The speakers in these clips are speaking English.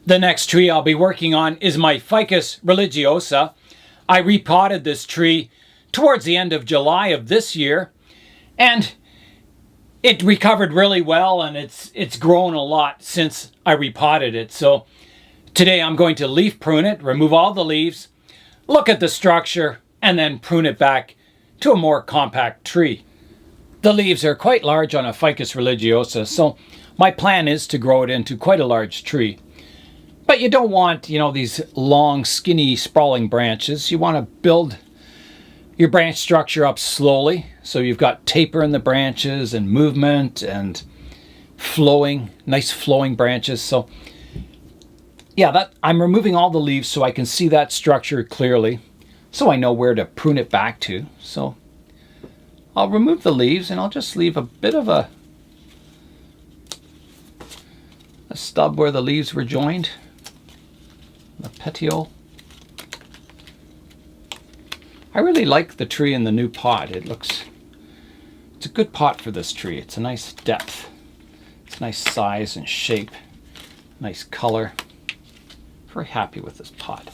The next tree I'll be working on is my Ficus Religiosa. I repotted this tree towards the end of July of this year, and it recovered really well, and it's grown a lot since I repotted it. So today I'm going to leaf prune it, remove all the leaves, look at the structure, and then prune it back to a more compact tree. The leaves are quite large on a Ficus Religiosa, so my plan is to grow it into quite a large tree. But you don't want, these long, skinny, sprawling branches. You want to build your branch structure up slowly, so you've got taper in the branches and movement and flowing, nice flowing branches. So yeah, I'm removing all the leaves so I can see that structure clearly, so I know where to prune it back to. So I'll remove the leaves and I'll just leave a bit of a stub where the leaves were joined. The petiole. I really like the tree in the new pot. It's a good pot for this tree. It's a nice depth. It's a nice size and shape. Nice color. Very happy with this pot.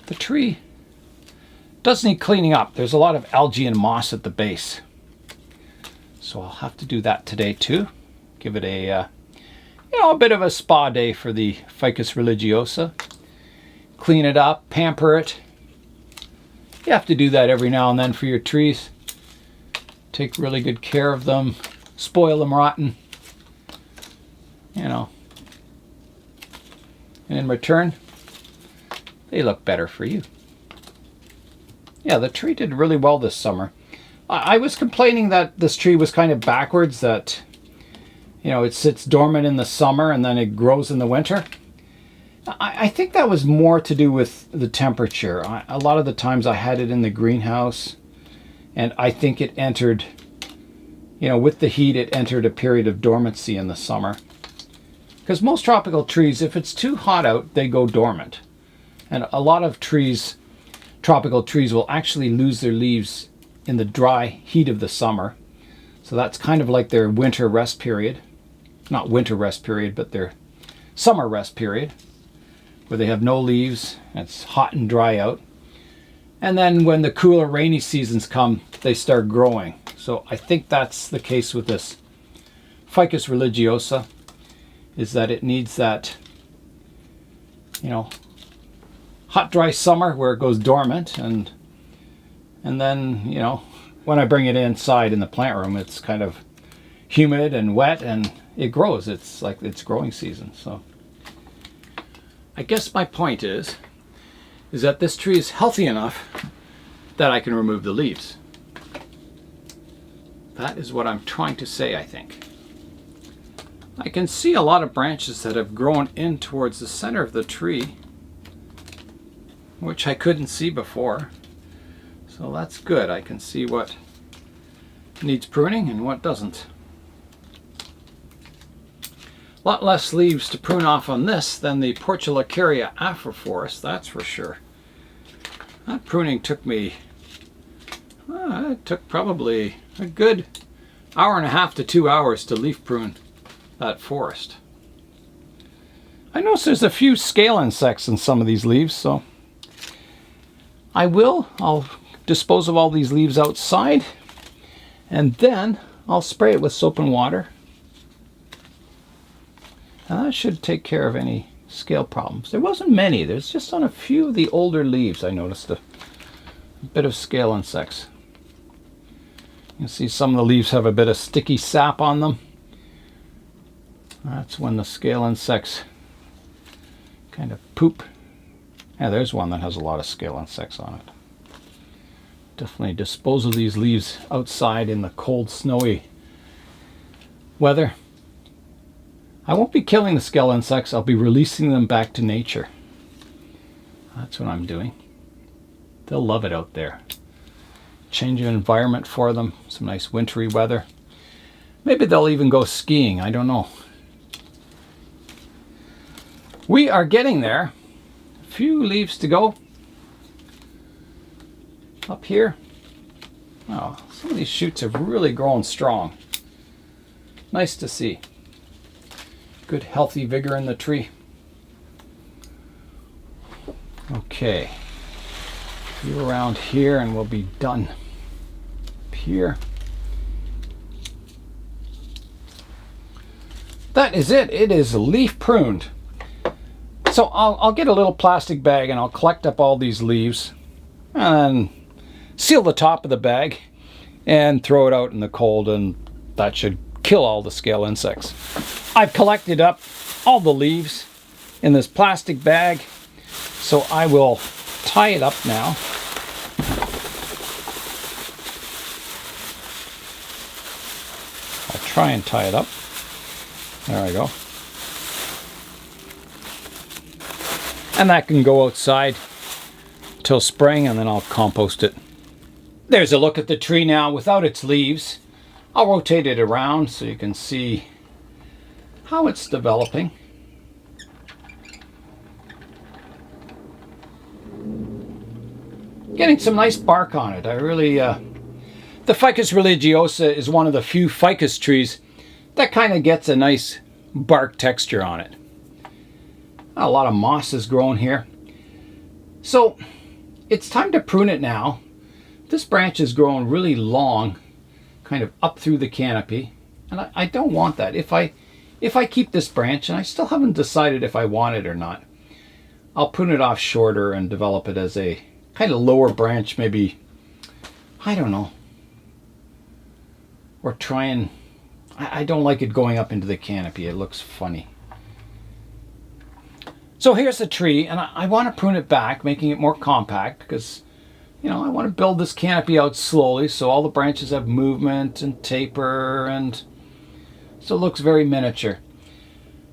The tree does need cleaning up. There's a lot of algae and moss at the base. So I'll have to do that today too. Give it a bit of a spa day for the Ficus Religiosa. Clean it up, pamper it. You have to do that every now and then for your trees. Take really good care of them, spoil them rotten, And in return, they look better for you. Yeah, the tree did really well this summer. I was complaining that this tree was kind of backwards, that it sits dormant in the summer and then it grows in the winter. I think that was more to do with the temperature. A lot of the times I had it in the greenhouse, and I think it entered, with the heat, it entered a period of dormancy in the summer. Because most tropical trees, if it's too hot out, they go dormant. And a lot of trees, tropical trees, will actually lose their leaves in the dry heat of the summer. So that's kind of like their winter rest period. Not winter rest period, but their summer rest period, where they have no leaves, and it's hot and dry out. And then when the cooler rainy seasons come, they start growing. So I think that's the case with this Ficus Religiosa, is that it needs that, hot dry summer where it goes dormant, and then, when I bring it inside in the plant room, it's kind of humid and wet and it grows. It's like it's growing season. So I guess my point is that this tree is healthy enough that I can remove the leaves. That is what I'm trying to say, I think. I can see a lot of branches that have grown in towards the center of the tree, which I couldn't see before. So that's good. I can see what needs pruning and what doesn't. A lot less leaves to prune off on this than the Portulacaria afroforest, that's for sure. That pruning took me, it took probably a good hour and a half to 2 hours to leaf prune that forest. I notice there's a few scale insects in some of these leaves, so I'll dispose of all these leaves outside, and then I'll spray it with soap and water. And that should take care of any scale problems. There wasn't many. There's just on a few of the older leaves I noticed a bit of scale insects. You can see some of the leaves have a bit of sticky sap on them. That's when the scale insects kind of poop. Yeah, there's one that has a lot of scale insects on it. Definitely dispose of these leaves outside in the cold, snowy weather. I won't be killing the scale insects. I'll be releasing them back to nature. That's what I'm doing. They'll love it out there. Change of environment for them. Some nice wintry weather. Maybe they'll even go skiing. I don't know. We are getting there. A few leaves to go. Up here. Oh, some of these shoots have really grown strong. Nice to see. good healthy vigor in the tree. Okay, you around here and we'll be done. Up here. That is it. It is leaf pruned. So I'll get a little plastic bag and I'll collect up all these leaves and seal the top of the bag and throw it out in the cold, and that should kill all the scale insects. I've collected up all the leaves in this plastic bag, so I will tie it up now. I'll try and tie it up. There we go. And that can go outside till spring, and then I'll compost it. There's a look at the tree now without its leaves. I'll rotate it around so you can see how it's developing. Getting some nice bark on it. I really, the Ficus Religiosa is one of the few ficus trees that kind of gets a nice bark texture on it. A lot of moss has grown here. So it's time to prune it now. This branch is growing really long, kind of up through the canopy, and I don't want that. If I keep this branch, and I still haven't decided if I want it or not, I'll prune it off shorter and develop it as a kind of lower branch, maybe, I don't know, or try and, I don't like it going up into the canopy. It looks funny. So here's the tree, and I want to prune it back, making it more compact, because, you know, I want to build this canopy out slowly so all the branches have movement and taper, and so it looks very miniature.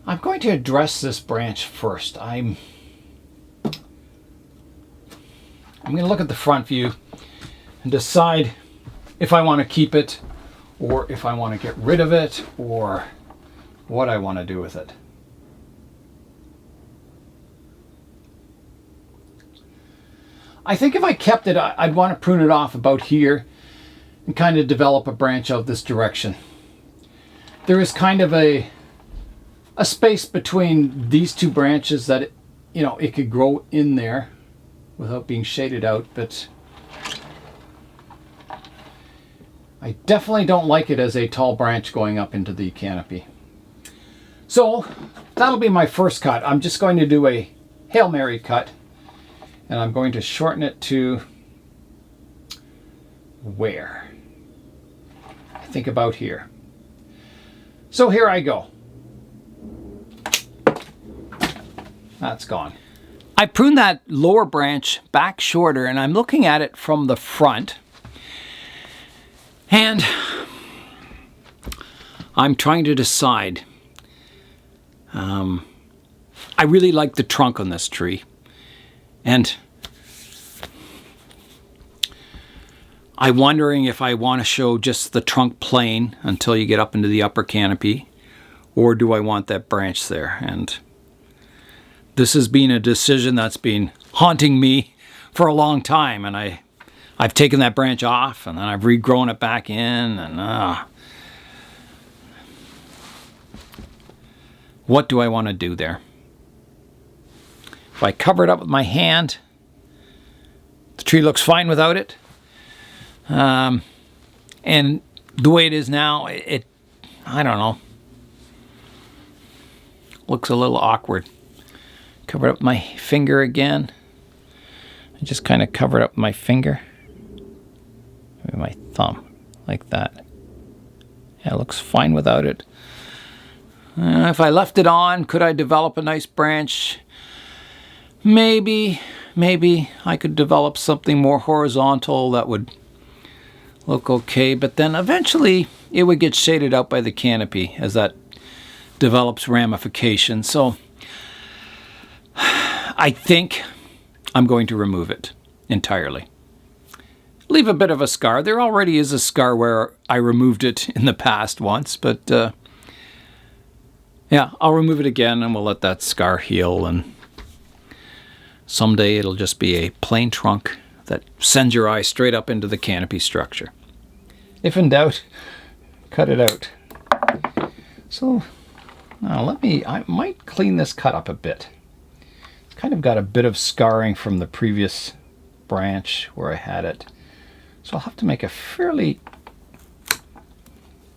I'm going to address this branch first. I'm going to look at the front view and decide if I want to keep it or if I want to get rid of it or what I want to do with it. I think if I kept it, I'd want to prune it off about here and kind of develop a branch out this direction. There is kind of a space between these two branches that, you know, it could grow in there without being shaded out, but I definitely don't like it as a tall branch going up into the canopy. So that'll be my first cut. I'm just going to do a Hail Mary cut. And I'm going to shorten it to where? I think about here. So here I go. That's gone. I pruned that lower branch back shorter, and I'm looking at it from the front. And I'm trying to decide. I really like the trunk on this tree. And I'm wondering if I want to show just the trunk plain until you get up into the upper canopy, or do I want that branch there? And this has been a decision that's been haunting me for a long time, and I've taken that branch off and then I've regrown it back in, and what do I want to do there? If I cover it up with my hand, the tree looks fine without it. And the way it is now, I don't know, looks a little awkward. Cover it up with my finger again. I just kind of cover it up with my finger. Maybe my thumb, like that. Yeah, it looks fine without it. If I left it on, could I develop a nice branch? Maybe I could develop something more horizontal that would look okay, but then eventually it would get shaded out by the canopy as that develops ramification. So I think I'm going to remove it entirely. Leave a bit of a scar. There already is a scar where I removed it in the past once, but yeah, I'll remove it again and we'll let that scar heal, and someday it'll just be a plain trunk that sends your eye straight up into the canopy structure. If in doubt, cut it out. So Now I might clean this cut up a bit. It's kind of got a bit of scarring from the previous branch where I had it. So I'll have to make a fairly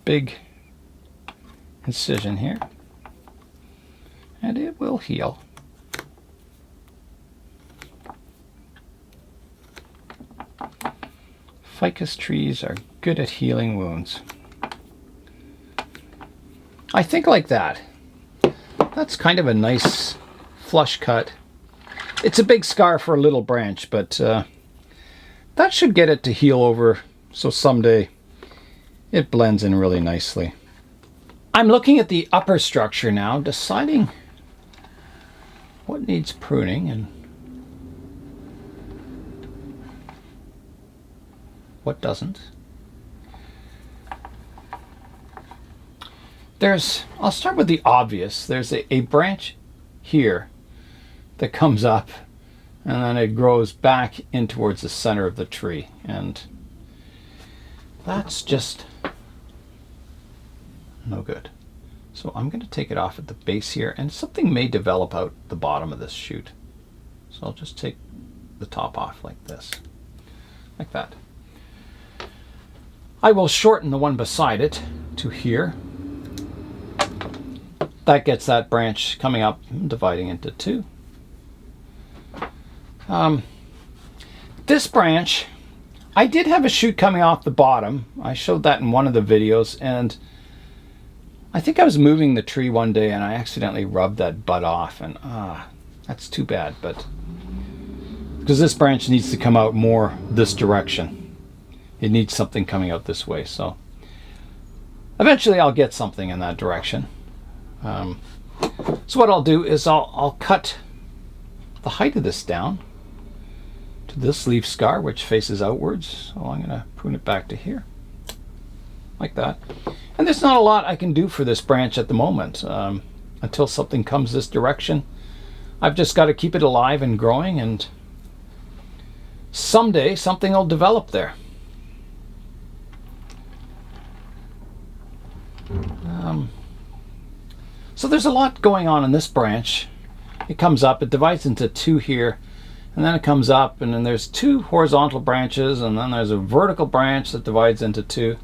big incision here. And it will heal. Ficus trees are good at healing wounds. I think like that. That's kind of a nice flush cut. It's a big scar for a little branch, but that should get it to heal over, so someday it blends in really nicely. I'm looking at the upper structure now, deciding what needs pruning and what doesn't. I'll start with the obvious. There's a branch here that comes up and then it grows back in towards the center of the tree, and that's just no good. So I'm going to take it off at the base here, and something may develop out the bottom of this shoot. So I'll just take the top off like this, like that. I will shorten the one beside it to here. That gets that branch coming up, dividing into two. This branch, I did have a shoot coming off the bottom. I showed that in one of the videos, and I think I was moving the tree one day and I accidentally rubbed that butt off, and that's too bad, but because this branch needs to come out more this direction. It needs something coming out this way, so eventually I'll get something in that direction. So what I'll do is I'll cut the height of this down to this leaf scar, which faces outwards. So I'm going to prune it back to here, like that. And there's not a lot I can do for this branch at the moment until something comes this direction. I've just got to keep it alive and growing, and someday something will develop there. So there's a lot going on in this branch. It comes up, it divides into two here, and then it comes up, and then there's two horizontal branches, and then there's a vertical branch that divides into two.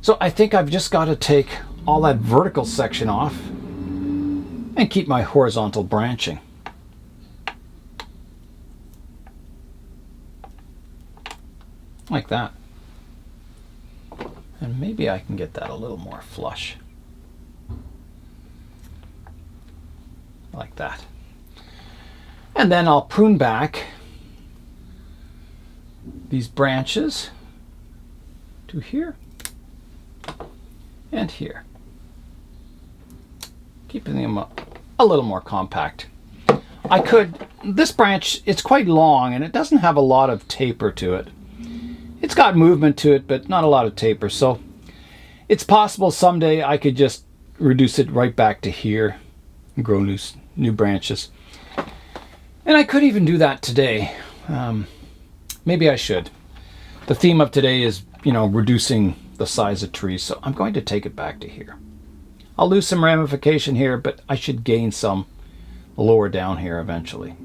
So I think I've just got to take all that vertical section off and keep my horizontal branching. Like that. And maybe I can get that a little more flush. Like that. And then I'll prune back these branches to here and here, keeping them a little more compact. This branch, it's quite long and it doesn't have a lot of taper to it. It's got movement to it, but not a lot of taper. So it's possible someday I could just reduce it right back to here and grow new branches. And I could even do that today. Maybe I should. The theme of today is, reducing the size of trees. So I'm going to take it back to here. I'll lose some ramification here, but I should gain some lower down here eventually.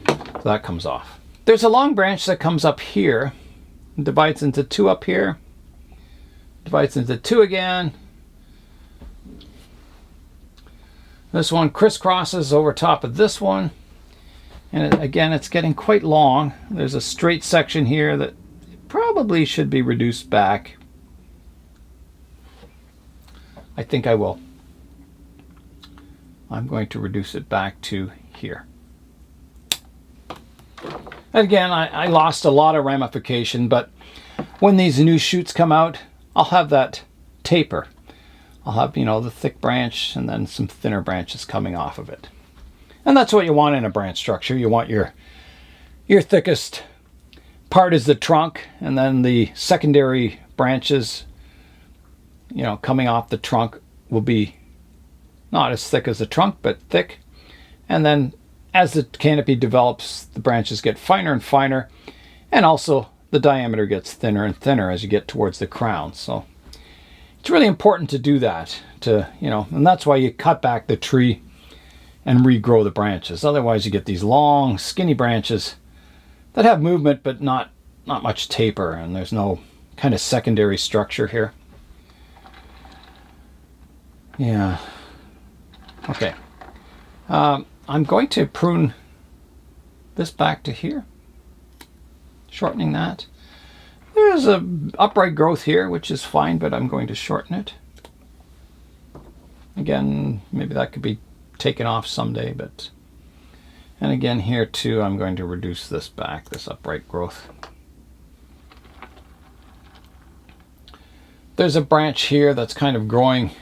So that comes off. There's a long branch that comes up here, divides into two up here, divides into two again. This one crisscrosses over top of this one, and again it's getting quite long. There's a straight section here that probably should be reduced back. I think I will. I'm going to reduce it back to here. And again, I lost a lot of ramification, but when these new shoots come out, I'll have that taper. I'll have, the thick branch and then some thinner branches coming off of it. And that's what you want in a branch structure. You want your thickest part is the trunk, and then the secondary branches, coming off the trunk will be not as thick as the trunk, but thick. And then as the canopy develops, the branches get finer and finer, and also the diameter gets thinner and thinner as you get towards the crown. So it's It's really important to do that, and that's why you cut back the tree and regrow the branches. Otherwise you get these long, skinny branches that have movement but not much taper, and there's no kind of secondary structure here. Yeah. Okay. I'm going to prune this back to here, shortening that. There's a upright growth here, which is fine, but I'm going to shorten it. Again, maybe that could be taken off someday, but... And again here too, I'm going to reduce this back, this upright growth. There's a branch here that's kind of growing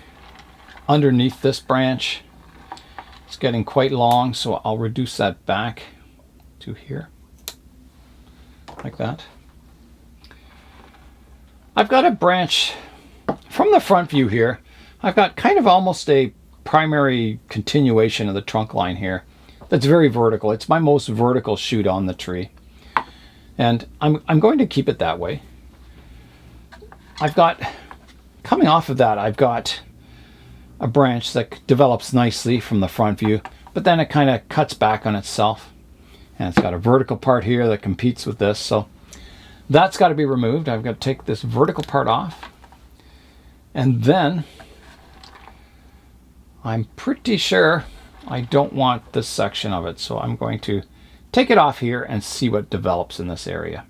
underneath this branch. It's getting quite long, so I'll reduce that back to here, like that. I've got a branch from the front view here. I've got kind of almost a primary continuation of the trunk line here that's very vertical. It's my most vertical shoot on the tree, and I'm going to keep it that way. I've got, coming off of that, I've got a branch that develops nicely from the front view, but then it kind of cuts back on itself, and it's got a vertical part here that competes with this, so that's got to be removed. I've got to take this vertical part off, and then I'm pretty sure I don't want this section of it, so I'm going to take it off here and see what develops in this area.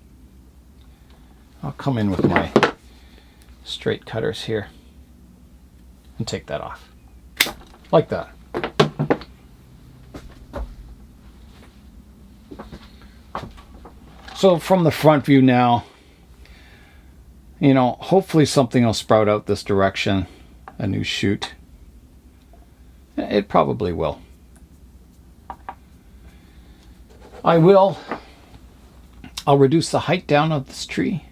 I'll come in with my straight cutters here and take that off, like that. So from the front view now, hopefully something will sprout out this direction, a new shoot. It probably will. I'll reduce the height down of this tree.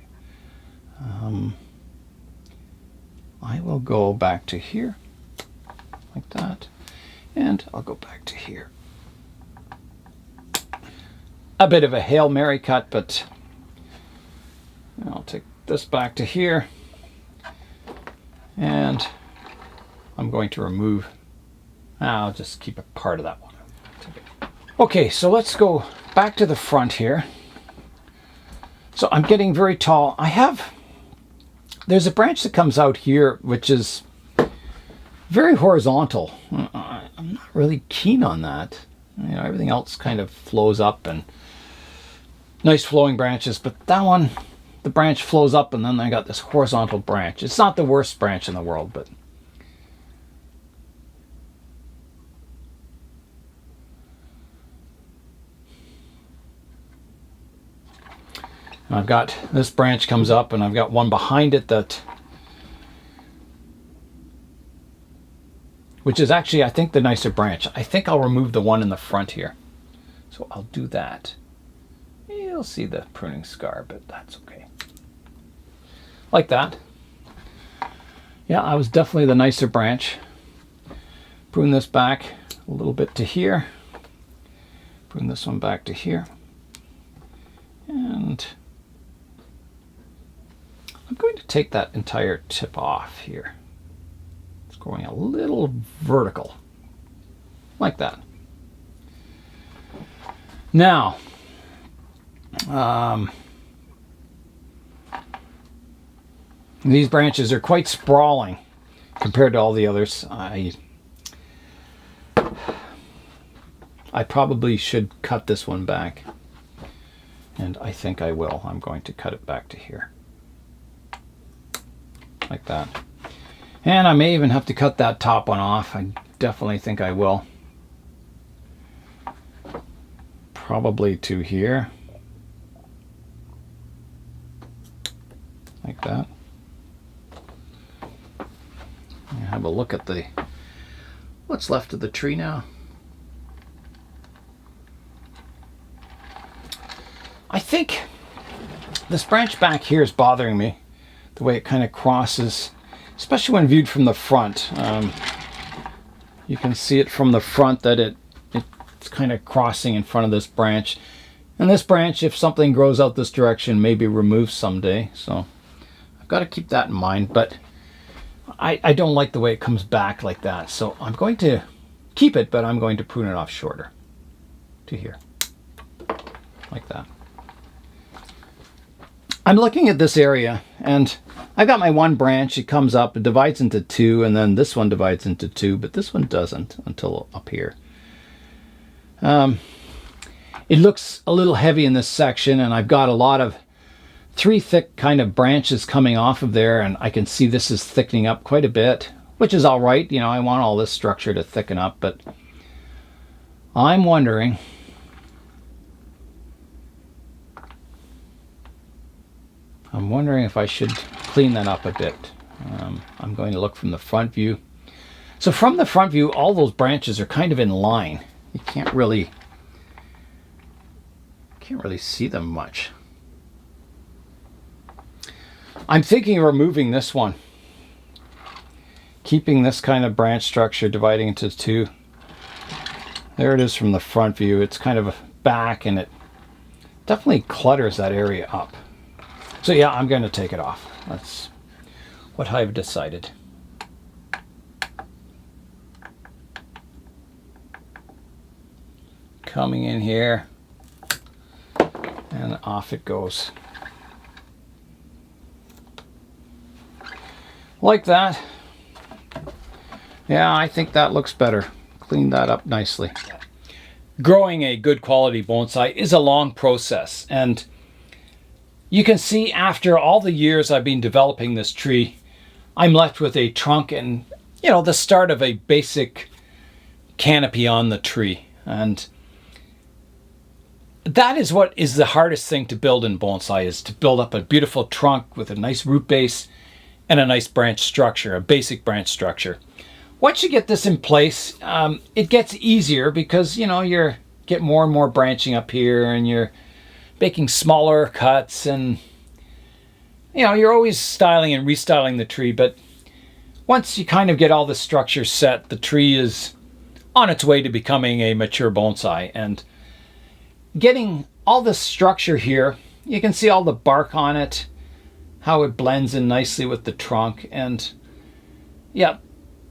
I will go back to here, like that, and I'll go back to here. A bit of a Hail Mary cut, but I'll take this back to here, and I'm going to remove, I'll just keep a part of that one. Okay, so let's go back to the front here. So I'm getting very tall. There's a branch that comes out here, which is very horizontal. I'm not really keen on that. Everything else kind of flows up and nice flowing branches, but that one, the branch flows up and then I got this horizontal branch. It's not the worst branch in the world, but I've got this branch comes up, and I've got one behind it which is actually, I think, the nicer branch. I think I'll remove the one in the front here. So I'll do that. You'll see the pruning scar, but that's okay. Like that. Yeah, I was definitely the nicer branch. Prune this back a little bit to here. Prune this one back to here. And I'm going to take that entire tip off here. It's going a little vertical, like that. Now, these branches are quite sprawling compared to all the others. I probably should cut this one back, and I think I will. I'm going to cut it back to here, like that. And I may even have to cut that top one off. I definitely think I will. Probably to here, like that. Have a look at what's left of the tree now. I think this branch back here is bothering me, the way it kind of crosses, especially when viewed from the front. You can see it from the front that it's kind of crossing in front of this branch. And this branch, if something grows out this direction, may be removed someday. So I've got to keep that in mind. But I don't like the way it comes back like that. So I'm going to keep it, but I'm going to prune it off shorter to here, like that. I'm looking at this area, and I've got my one branch. It comes up, it divides into two, and then this one divides into two, but this one doesn't until up here. It looks a little heavy in this section, and I've got a lot of three thick kind of branches coming off of there, and I can see this is thickening up quite a bit, which is all right. You know, I want all this structure to thicken up, but I'm wondering if I should clean that up a bit. I'm going to look from the front view. So from the front view, all those branches are kind of in line. You can't really see them much. I'm thinking of removing this one, keeping this kind of branch structure, dividing into two. There it is from the front view. It's kind of back, and it definitely clutters that area up. So yeah, I'm going to take it off. That's what I've decided. Coming in here, and off it goes. Like that. Yeah, I think that looks better. Clean that up nicely. Growing a good quality bonsai is a long process, and you can see after all the years I've been developing this tree, I'm left with a trunk and, you know, the start of a basic canopy on the tree. And that is what is the hardest thing to build in bonsai, is to build up a beautiful trunk with a nice root base and a nice branch structure, a basic branch structure. Once you get this in place, it gets easier because, you know, you get more and more branching up here, and you're making smaller cuts, and, you know, you're always styling and restyling the tree. But once you kind of get all the structure set, the tree is on its way to becoming a mature bonsai. And getting all the structure here, you can see all the bark on it, how it blends in nicely with the trunk. And yeah,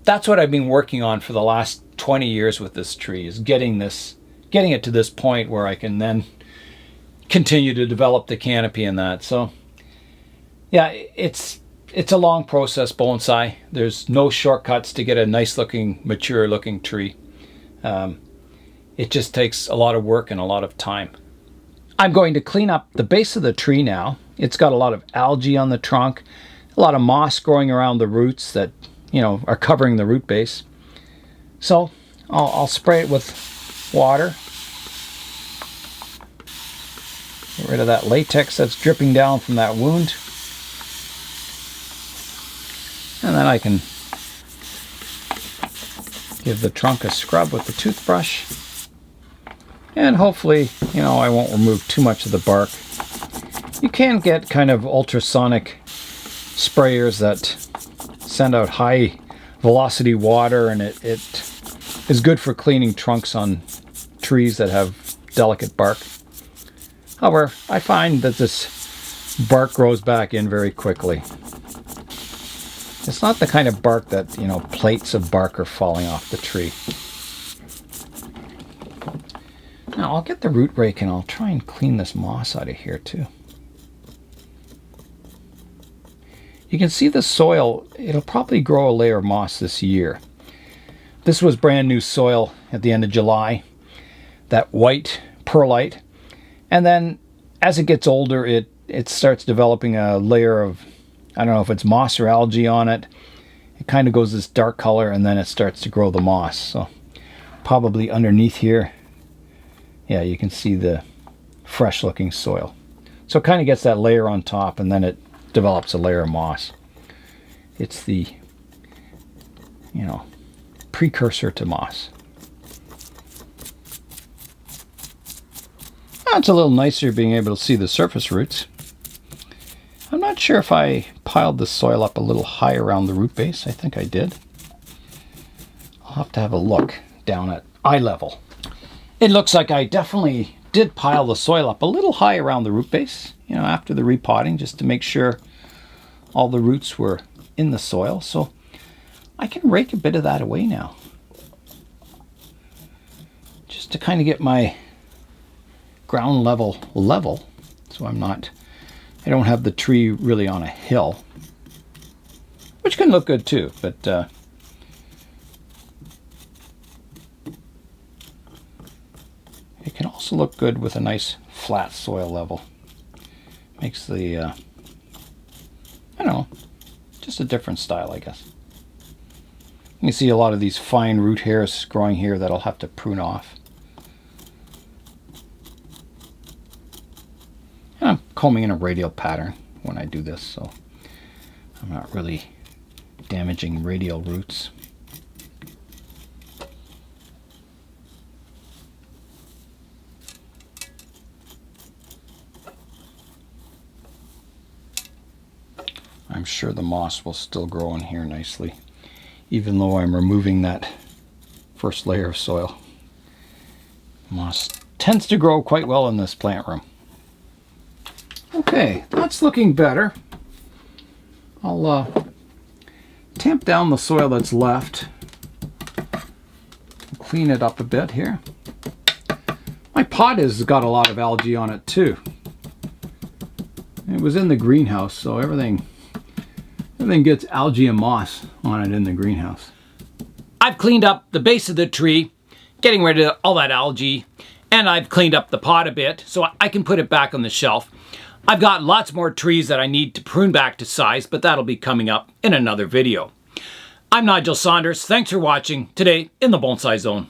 that's what I've been working on for the last 20 years with this tree, is getting it to this point where I can then continue to develop the canopy and that. So yeah, it's a long process, bonsai. There's no shortcuts to get a nice looking, mature looking tree. It just takes a lot of work and a lot of time. I'm going to clean up the base of the tree now. It's got a lot of algae on the trunk, a lot of moss growing around the roots that, you know, are covering the root base. So I'll spray it with water. Get rid of that latex that's dripping down from that wound. And then I can give the trunk a scrub with the toothbrush. And hopefully, you know, I won't remove too much of the bark. You can get kind of ultrasonic sprayers that send out high velocity water, and it is good for cleaning trunks on trees that have delicate bark. However, I find that this bark grows back in very quickly. It's not the kind of bark that, you know, plates of bark are falling off the tree. Now I'll get the root rake and I'll try and clean this moss out of here too. You can see the soil, it'll probably grow a layer of moss this year. This was brand new soil at the end of July, that white perlite. And then as it gets older, it starts developing a layer of, I don't know if it's moss or algae on it. It kind of goes this dark color, and then it starts to grow the moss. So probably underneath here, yeah, you can see the fresh looking soil. So it kind of gets that layer on top, and then it develops a layer of moss. It's the, you know, precursor to moss. It's a little nicer being able to see the surface roots. I'm not sure if I piled the soil up a little high around the root base. I think I did. I'll have to have a look down at eye level. It looks like I definitely did pile the soil up a little high around the root base, you know, after the repotting, just to make sure all the roots were in the soil. So I can rake a bit of that away now. Just to kind of get my ground level so I don't have the tree really on a hill, which can look good too, but it can also look good with a nice flat soil level. Makes the, I don't know, just a different style, I guess. You can see a lot of these fine root hairs growing here that I'll have to prune off. And I'm combing in a radial pattern when I do this, so I'm not really damaging radial roots. I'm sure the moss will still grow in here nicely, even though I'm removing that first layer of soil. Moss tends to grow quite well in this plant room. Okay, that's looking better. I'll tamp down the soil that's left, clean it up a bit here. My pot has got a lot of algae on it too. It was in the greenhouse, so everything gets algae and moss on it in the greenhouse. I've cleaned up the base of the tree, getting rid of all that algae, and I've cleaned up the pot a bit so I can put it back on the shelf. I've got lots more trees that I need to prune back to size, but that'll be coming up in another video. I'm Nigel Saunders. Thanks for watching today in the Bonsai Zone.